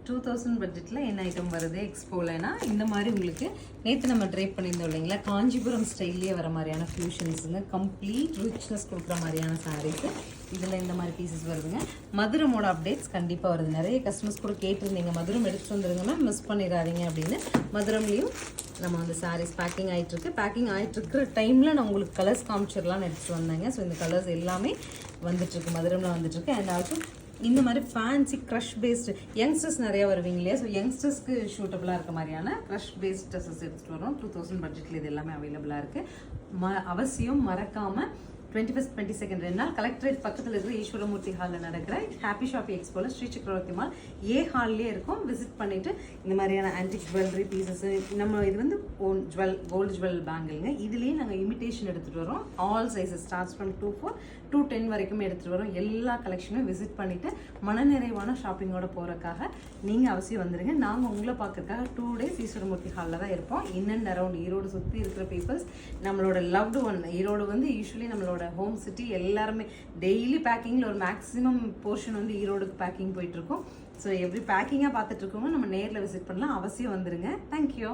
2000 பட்ஜெட்டில் என்ன ஐட்டம் வருது எக்ஸ்போலனா இந்த மாதிரி உங்களுக்கு நேற்று நம்ம ட்ரைப் பண்ணியிருந்தோம் இல்லைங்களா, காஞ்சிபுரம் ஸ்டைல்லே வர மாதிரியான ஃபியூஷன்ஸுங்க, கம்ப்ளீட் ரிச்னஸ் கொடுக்குற மாதிரியான சாரீஸு. இதில் இந்த மாதிரி பீசஸ் வருதுங்க. மதுரமோட அப்டேட்ஸ் கண்டிப்பாக வருது. நிறைய கஸ்டமர்ஸ் கூட கேட்டிருந்தீங்க மதுரம் எடுத்துகிட்டு வந்துருங்கன்னா மிஸ் பண்ணிடாதீங்க அப்படின்னு. மதுரம்லேயும் நம்ம வந்து சாரீஸ் பேக்கிங் ஆகிட்டுருக்கு. பேக்கிங் ஆகிட்டுருக்கிற டைமில் நான் உங்களுக்கு கலர்ஸ் காமிச்சிடலான்னு எடுத்துகிட்டு வந்தேங்க. ஸோ இந்த கலர்ஸ் எல்லாமே வந்துட்டுருக்கு, மதுரமில் வந்துட்டுருக்கு. அண்ட் ஆல்சோ இந்த மாதிரி ஃபேன்சி க்ரஷ் பேஸ்டு யங்ஸ்டர்ஸ் நிறையா வருவீங்க இல்லையா, ஸோ யங்ஸ்டர்ஸ்க்கு ஷூட்டபுளாக இருக்க மாதிரியான க்ரஷ் பேஸ்ட் ட்ரெஸ்ஸஸ் எடுத்துகிட்டு வரோம். 2000 பட்ஜெட்டில் இது எல்லாமே அவைலபிளாக இருக்குது. அவசியம் மறக்காமல் 21st 22nd 2 நாள் கலெக்டரேட் பக்கத்தில் இருக்கிற ஈஸ்வரமூர்த்தி ஹாலில் நடக்கிற ஹாப்பி ஷாப்பி எக்ஸ்போவில் ஸ்ரீ சக்கரவர்த்தி மால் ஏ ஹால்லேயே இருக்கும். விசிட் பண்ணிவிட்டு இந்த மாதிரியான ஆன்டிக் ஜுவல்லரி பீசஸ்ஸு, நம்ம இது வந்து கோல்டு ஜுவல் பேங்கிள்ங்க. இதுலேயே நாங்கள் இமிட்டேஷன் எடுத்துகிட்டு வரோம். All sizes starts from 2 to 10 வரைக்குமே எடுத்துகிட்டு வரோம். எல்லா கலெக்ஷனும் விசிட் பண்ணிவிட்டு மனநிறைவான ஷாப்பிங்கோட போகிறக்காக நீங்கள் அவசியம் வந்துடுங்க. நாங்கள் உங்களை பார்க்கறதுக்காக 2 days ஈஸ்வரமூர்த்தி ஹாலில் தான் இருப்போம். இன் அண்ட் அரௌண்ட் ஈரோடு சுற்றி இருக்கிற பீப்புள்ஸ், நம்மளோட லவ்டு ஒன். ஈரோடு வந்து யூஸ்வலி நம்மளோட ஹோம் சிட்டி. எல்லாருமே டெய்லி பேக்கிங்கில் ஒரு மேக்ஸிமம் போர்ஷன் வந்து ஈரோடுக்கு பேக்கிங் போயிட்டுருக்கோம். ஸோ எவ்ரி பேக்கிங்காக பார்த்துட்டு இருக்கோங்க. நம்ம நேரில் விசிட் பண்ணலாம். அவசியம் வந்துடுங்க. தேங்க்யூ.